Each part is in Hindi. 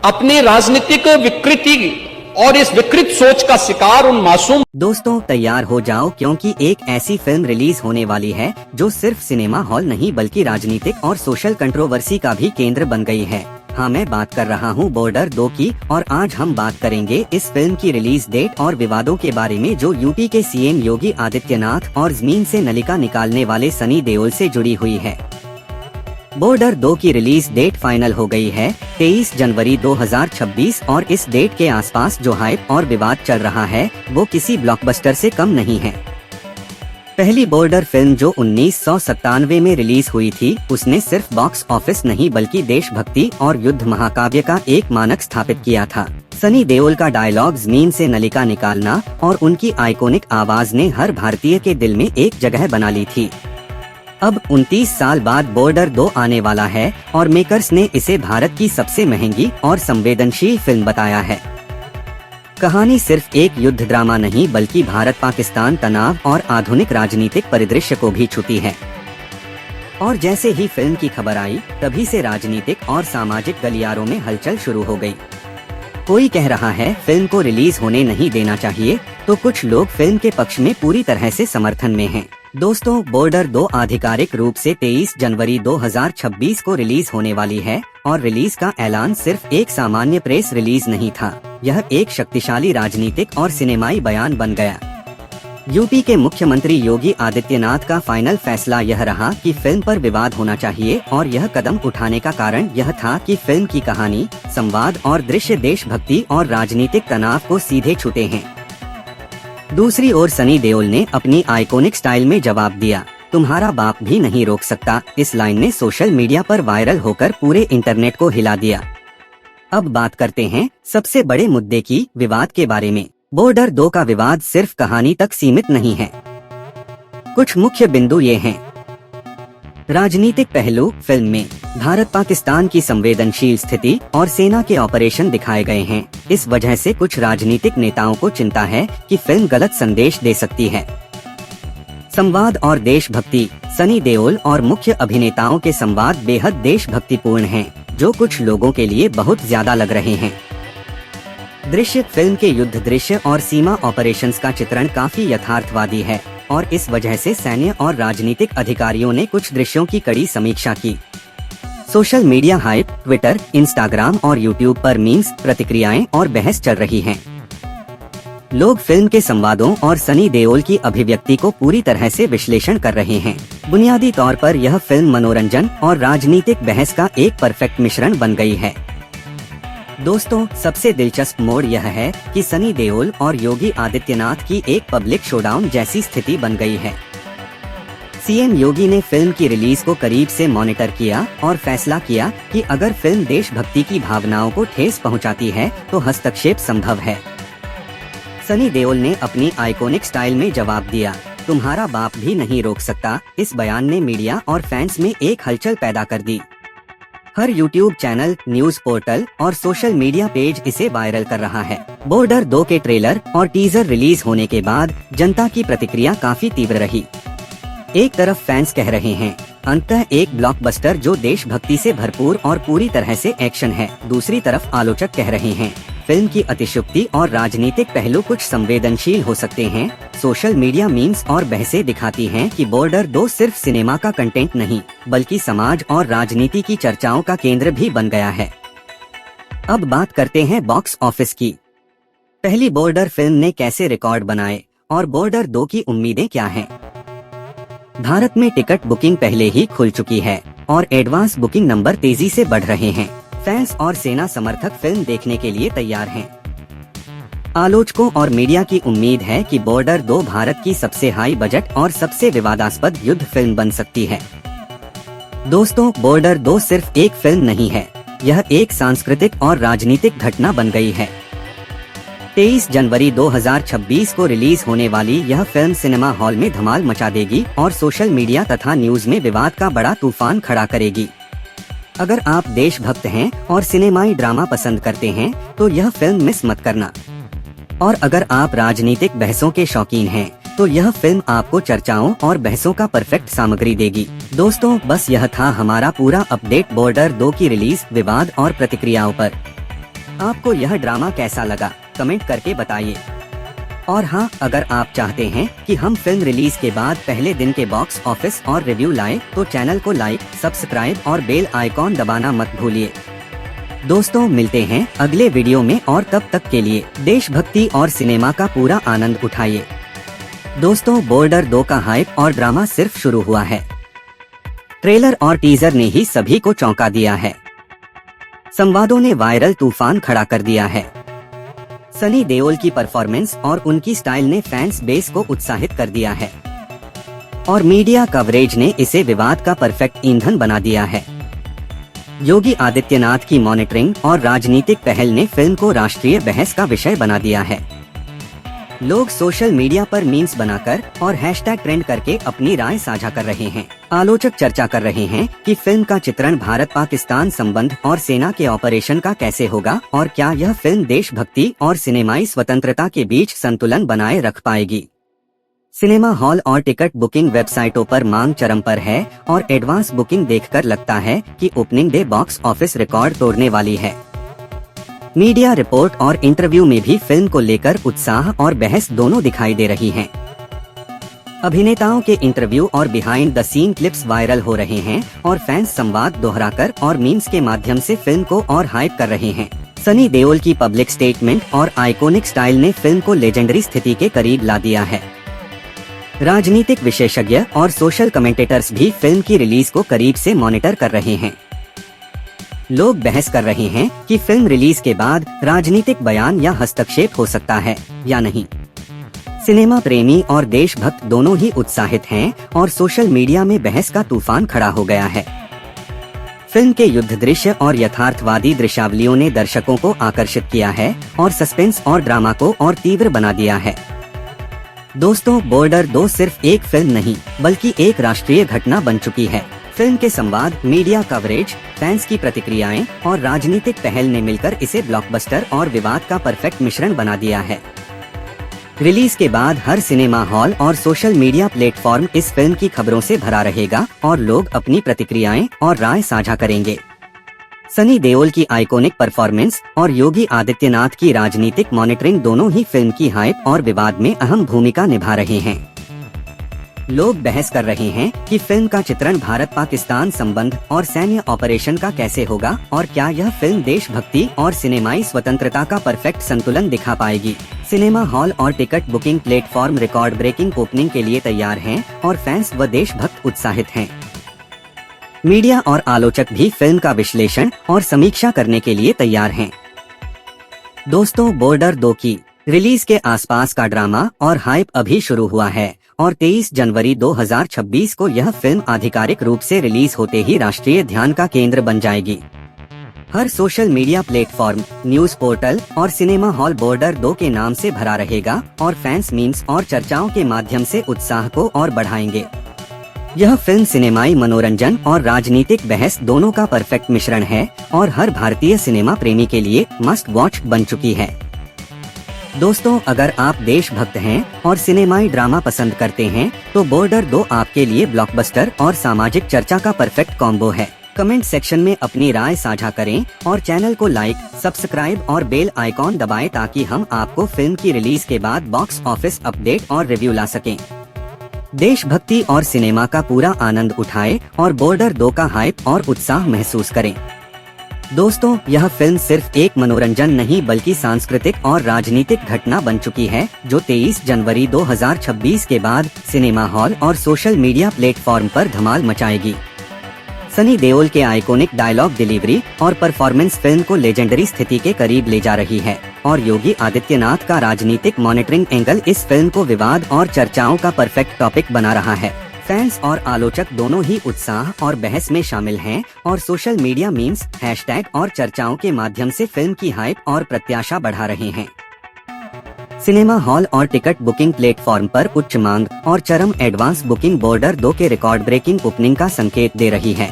अपनी राजनीतिक विकृति और इस विकृत सोच का शिकार उन मासूम। दोस्तों तैयार हो जाओ, क्योंकि एक ऐसी फिल्म रिलीज होने वाली है जो सिर्फ सिनेमा हॉल नहीं बल्कि राजनीतिक और सोशल कंट्रोवर्सी का भी केंद्र बन गई है। हाँ, मैं बात कर रहा हूँ बॉर्डर 2 की, और आज हम बात करेंगे इस फिल्म की रिलीज डेट और विवादों के बारे में जो यूपी के सीएम योगी आदित्यनाथ और जमीन से नलिका निकालने वाले सनी देओल से जुड़ी हुई है। बॉर्डर 2 की रिलीज डेट फाइनल हो गई है 23 जनवरी 2026 और इस डेट के आसपास जो हाइप और विवाद चल रहा है वो किसी ब्लॉकबस्टर से कम नहीं है। पहली बॉर्डर फिल्म जो 1997 में रिलीज हुई थी, उसने सिर्फ बॉक्स ऑफिस नहीं बल्कि देशभक्ति और युद्ध महाकाव्य का एक मानक स्थापित किया था। सनी देओल का डायलॉग जमीन से नलिका निकालना और उनकी आइकॉनिक आवाज ने हर भारतीय के दिल में एक जगह बना ली थी। अब 29 साल बाद बॉर्डर 2 आने वाला है और मेकर्स ने इसे भारत की सबसे महंगी और संवेदनशील फिल्म बताया है। कहानी सिर्फ एक युद्ध ड्रामा नहीं बल्कि भारत पाकिस्तान तनाव और आधुनिक राजनीतिक परिदृश्य को भी छूती है। और जैसे ही फिल्म की खबर आई, तभी से राजनीतिक और सामाजिक गलियारों में हलचल शुरू हो गई। कोई कह रहा है फिल्म को रिलीज होने नहीं देना चाहिए, तो कुछ लोग फिल्म के पक्ष में पूरी तरह से समर्थन में हैं। दोस्तों, बॉर्डर 2 आधिकारिक रूप से 23 जनवरी 2026 को रिलीज होने वाली है और रिलीज का ऐलान सिर्फ एक सामान्य प्रेस रिलीज नहीं था, यह एक शक्तिशाली राजनीतिक और सिनेमाई बयान बन गया। यूपी के मुख्यमंत्री योगी आदित्यनाथ का फाइनल फैसला यह रहा कि फिल्म पर विवाद होना चाहिए और यह कदम उठाने का कारण यह था कि फिल्म की कहानी, संवाद और दृश्य देशभक्ति और राजनीतिक तनाव को सीधे छूते हैं। दूसरी ओर सनी देओल ने अपनी आइकॉनिक स्टाइल में जवाब दिया, तुम्हारा बाप भी नहीं रोक सकता। इस लाइन ने सोशल मीडिया पर वायरल होकर पूरे इंटरनेट को हिला दिया। अब बात करते हैं सबसे बड़े मुद्दे की, विवाद के बारे में। बॉर्डर 2 का विवाद सिर्फ कहानी तक सीमित नहीं है। कुछ मुख्य बिंदु ये हैं। राजनीतिक पहलू, फिल्म में भारत पाकिस्तान की संवेदनशील स्थिति और सेना के ऑपरेशन दिखाए गए हैं। इस वजह से कुछ राजनीतिक नेताओं को चिंता है कि फिल्म गलत संदेश दे सकती है। संवाद और देशभक्ति, सनी देओल और मुख्य अभिनेताओं के संवाद बेहद देशभक्तिपूर्ण हैं, जो कुछ लोगों के लिए बहुत ज्यादा लग रहे हैं। दृश्य, फिल्म के युद्ध दृश्य और सीमा ऑपरेशंस का चित्रण काफी यथार्थवादी है और इस वजह से सैन्य और राजनीतिक अधिकारियों ने कुछ दृश्यों की कड़ी समीक्षा की। Social media hype, Twitter, Instagram और यूट्यूब पर मीम्स, प्रतिक्रियाएं और बहस चल रही हैं। लोग फिल्म के संवादों और सनी देओल की अभिव्यक्ति को पूरी तरह से विश्लेषण कर रहे हैं। बुनियादी तौर पर यह फिल्म मनोरंजन और राजनीतिक बहस का एक परफेक्ट मिश्रण बन गई है। दोस्तों, सबसे दिलचस्प मोड़ यह है कि सनी देओल और योगी आदित्यनाथ की एक पब्लिक शोडाउन जैसी स्थिति बन गई है। सीएम योगी ने फिल्म की रिलीज को करीब से मॉनिटर किया और फैसला किया कि अगर फिल्म देशभक्ति की भावनाओं को ठेस पहुंचाती है तो हस्तक्षेप संभव है। सनी देओल ने अपनी आइकॉनिक स्टाइल में जवाब दिया, तुम्हारा बाप भी नहीं रोक सकता। इस बयान ने मीडिया और फैंस में एक हलचल पैदा कर दी। हर यूट्यूब चैनल, न्यूज पोर्टल और सोशल मीडिया पेज इसे वायरल कर रहा है। बॉर्डर 2 के ट्रेलर और टीजर रिलीज होने के बाद जनता की प्रतिक्रिया काफी तीव्र रही। एक तरफ फैंस कह रहे हैं, अंततः एक ब्लॉकबस्टर जो देशभक्ति से भरपूर और पूरी तरह से एक्शन है। दूसरी तरफ आलोचक कह रहे हैं, फिल्म की अतिशयोक्ति और राजनीतिक पहलू कुछ संवेदनशील हो सकते हैं। सोशल मीडिया मीम्स और बहसें दिखाती हैं कि बॉर्डर 2 सिर्फ सिनेमा का कंटेंट नहीं बल्कि समाज और राजनीति की चर्चाओं का केंद्र भी बन गया है। अब बात करते हैं बॉक्स ऑफिस की। पहली बॉर्डर फिल्म ने कैसे रिकॉर्ड बनाए और बॉर्डर 2 की उम्मीदें क्या हैं? भारत में टिकट बुकिंग पहले ही खुल चुकी है और एडवांस बुकिंग नंबर तेजी से बढ़ रहे हैं। फैंस और सेना समर्थक फिल्म देखने के लिए तैयार हैं। आलोचकों और मीडिया की उम्मीद है कि बॉर्डर 2 भारत की सबसे हाई बजट और सबसे विवादास्पद युद्ध फिल्म बन सकती है। दोस्तों, बॉर्डर 2 सिर्फ एक फिल्म नहीं है, यह एक सांस्कृतिक और राजनीतिक घटना बन गई है। 23 जनवरी 2026 को रिलीज होने वाली यह फिल्म सिनेमा हॉल में धमाल मचा देगी और सोशल मीडिया तथा न्यूज में विवाद का बड़ा तूफान खड़ा करेगी। अगर आप देशभक्त हैं और सिनेमाई ड्रामा पसंद करते हैं तो यह फिल्म मिस मत करना। और अगर आप राजनीतिक बहसों के शौकीन हैं तो यह फिल्म आपको चर्चाओं और बहसों का परफेक्ट सामग्री देगी। दोस्तों, बस यह था हमारा पूरा अपडेट बॉर्डर 2 की रिलीज, विवाद और प्रतिक्रियाओं पर। आपको यह ड्रामा कैसा लगा कमेंट करके बताइए। और हाँ, अगर आप चाहते हैं कि हम फिल्म रिलीज के बाद पहले दिन के बॉक्स ऑफिस और रिव्यू लाएं, तो चैनल को लाइक, सब्सक्राइब और बेल आइकॉन दबाना मत भूलिए। दोस्तों, मिलते हैं अगले वीडियो में और तब तक के लिए देशभक्ति और सिनेमा का पूरा आनंद उठाइए। दोस्तों, बॉर्डर 2 का हाइप और ड्रामा सिर्फ शुरू हुआ है। ट्रेलर और टीजर ने ही सभी को चौंका दिया है। संवादों ने वायरल तूफान खड़ा कर दिया है। सनी देओल की परफॉर्मेंस और उनकी स्टाइल ने फैंस बेस को उत्साहित कर दिया है और मीडिया कवरेज ने इसे विवाद का परफेक्ट ईंधन बना दिया है। योगी आदित्यनाथ की मॉनिटरिंग और राजनीतिक पहल ने फिल्म को राष्ट्रीय बहस का विषय बना दिया है। लोग सोशल मीडिया पर मीम्स बनाकर और हैशटैग ट्रेंड करके अपनी राय साझा कर रहे हैं। आलोचक चर्चा कर रहे हैं कि फिल्म का चित्रण भारत-पाकिस्तान संबंध और सेना के ऑपरेशन का कैसे होगा और क्या यह फिल्म देशभक्ति और सिनेमाई स्वतंत्रता के बीच संतुलन बनाए रख पाएगी। सिनेमा हॉल और टिकट बुकिंग वेबसाइटों पर मांग चरम पर है और एडवांस बुकिंग देखकर लगता है कि opening day box office record तोड़ने वाली है। मीडिया रिपोर्ट और इंटरव्यू में भी फिल्म को लेकर उत्साह और बहस दोनों दिखाई दे रही हैं। अभिनेताओं के इंटरव्यू और behind the scene clips viral हो रहे हैं और फैंस संवाद दोहराकर और मीम्स के माध्यम से फिल्म को और हाइप कर रहे हैं। सनी देओल की पब्लिक स्टेटमेंट और आइकॉनिक स्टाइल ने फिल्म को लेजेंडरी स्थिति के करीब ला दिया है। राजनीतिक विशेषज्ञ और सोशल कमेंटेटर्स भी फिल्म की रिलीज को करीब से मॉनिटर कर रहे हैं। लोग बहस कर रहे हैं कि फिल्म रिलीज के बाद राजनीतिक बयान या हस्तक्षेप हो सकता है या नहीं। सिनेमा प्रेमी और देशभक्त दोनों ही उत्साहित हैं और सोशल मीडिया में बहस का तूफान खड़ा हो गया है। फिल्म के युद्ध दृश्य और यथार्थवादी दृश्यावलियों ने दर्शकों को आकर्षित किया है और सस्पेंस और ड्रामा को और तीव्र बना दिया है। दोस्तों, बॉर्डर 2 सिर्फ एक फिल्म नहीं बल्कि एक राष्ट्रीय घटना बन चुकी है। फिल्म के संवाद, मीडिया कवरेज, फैंस की प्रतिक्रियाएं और राजनीतिक पहल ने मिलकर इसे ब्लॉकबस्टर और विवाद का परफेक्ट मिश्रण बना दिया है। रिलीज के बाद हर सिनेमा हॉल और सोशल मीडिया प्लेटफॉर्म इस फिल्म की खबरों से भरा रहेगा और लोग अपनी प्रतिक्रियाएं और राय साझा करेंगे। सनी देओल की आइकॉनिक परफॉर्मेंस और योगी आदित्यनाथ की राजनीतिक मॉनिटरिंग दोनों ही फिल्म की हाइप और विवाद में अहम भूमिका निभा रहे हैं। लोग बहस कर रहे हैं कि फिल्म का चित्रण भारत-पाकिस्तान संबंध और सैन्य ऑपरेशन का कैसे होगा और क्या यह फिल्म देशभक्ति और सिनेमाई स्वतंत्रता का परफेक्ट संतुलन दिखा पाएगी। सिनेमा हॉल और ticket booking platform record breaking opening के लिए तैयार हैं और फैंस व देशभक्त उत्साहित हैं। मीडिया और आलोचक भी फिल्म का विश्लेषण और समीक्षा करने के लिए तैयार हैं। दोस्तों, बॉर्डर 2 की रिलीज के आसपास का ड्रामा और हाइप अभी शुरू हुआ है और 23 जनवरी 2026 को यह फिल्म आधिकारिक रूप से रिलीज होते ही राष्ट्रीय ध्यान का केंद्र बन जाएगी। हर social media platform, news portal और सिनेमा हॉल बॉर्डर 2 के नाम से भरा रहेगा और फैंस मीम्स और चर्चाओं के माध्यम से उत्साह को और बढ़ाएंगे। यह फिल्म सिनेमाई मनोरंजन और राजनीतिक बहस दोनों का परफेक्ट मिश्रण है और हर भारतीय सिनेमा प्रेमी के लिए मस्ट वॉच बन चुकी है। दोस्तों, अगर आप देशभक्त हैं और सिनेमाई ड्रामा पसंद करते हैं तो बॉर्डर 2 आपके लिए ब्लॉकबस्टर और सामाजिक चर्चा का परफेक्ट कॉम्बो है। कमेंट सेक्शन में अपनी राय साझा करें और चैनल को लाइक, सब्सक्राइब और बेल आइकॉन दबाएं ताकि हम आपको फिल्म की रिलीज के बाद बॉक्स ऑफिस अपडेट और रिव्यू ला सकें। देशभक्ति और सिनेमा का पूरा आनंद उठाएं और बॉर्डर 2 का हाइप और उत्साह महसूस करें। दोस्तों, यह फिल्म सिर्फ एक मनोरंजन नहीं बल्कि सांस्कृतिक और राजनीतिक घटना बन चुकी है जो 23 जनवरी 2026 के बाद सिनेमा हॉल और सोशल मीडिया प्लेटफॉर्म पर धमाल मचाएगी। सनी देओल के आइकॉनिक डायलॉग डिलीवरी और परफॉर्मेंस फिल्म को लेजेंडरी स्थिति के करीब ले जा रही है और योगी आदित्यनाथ का राजनीतिक मॉनिटरिंग एंगल इस फिल्म को विवाद और चर्चाओं का परफेक्ट टॉपिक बना रहा है। फैंस और आलोचक दोनों ही उत्साह और बहस में शामिल हैं और सोशल मीडिया मीम्स, हैशटैग और चर्चाओं के माध्यम से फिल्म की हाइप और प्रत्याशा बढ़ा रहे हैं। सिनेमा हॉल और टिकट बुकिंग प्लेटफॉर्म पर उच्च मांग और चरम एडवांस बुकिंग बॉर्डर 2 के रिकॉर्ड ब्रेकिंग ओपनिंग का संकेत दे रही है।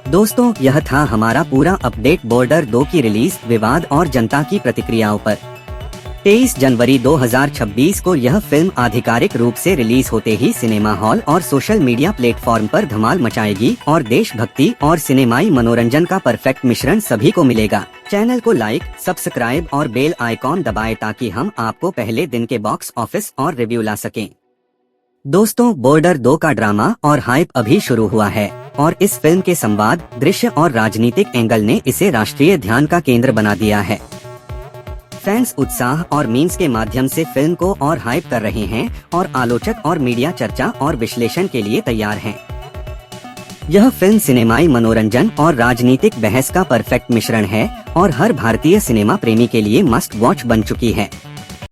दोस्तों, यह था हमारा पूरा अपडेट बॉर्डर 2 की रिलीज, विवाद और जनता की प्रतिक्रियाओं पर। 23 जनवरी 2026 को यह फिल्म आधिकारिक रूप से रिलीज होते ही सिनेमा हॉल और सोशल मीडिया प्लेटफॉर्म पर धमाल मचाएगी और देशभक्ति और सिनेमाई मनोरंजन का परफेक्ट मिश्रण सभी को मिलेगा। चैनल को लाइक, सब्सक्राइब और बेल आइकॉन दबाएं ताकि हम आपको पहले दिन के बॉक्स ऑफिस और रिव्यू ला सकें। दोस्तों, बॉर्डर 2 का ड्रामा और हाइप अभी शुरू हुआ है और इस फिल्म के संवाद, दृश्य और राजनीतिक एंगल ने इसे राष्ट्रीय ध्यान का केंद्र बना दिया है। फैंस उत्साह और मीम्स के माध्यम से फिल्म को और हाइप कर रहे हैं और आलोचक और मीडिया चर्चा और विश्लेषण के लिए तैयार हैं। यह फिल्म सिनेमाई मनोरंजन और राजनीतिक बहस का परफेक्ट मिश्रण है और हर भारतीय सिनेमा प्रेमी के लिए मस्ट वॉच बन चुकी है।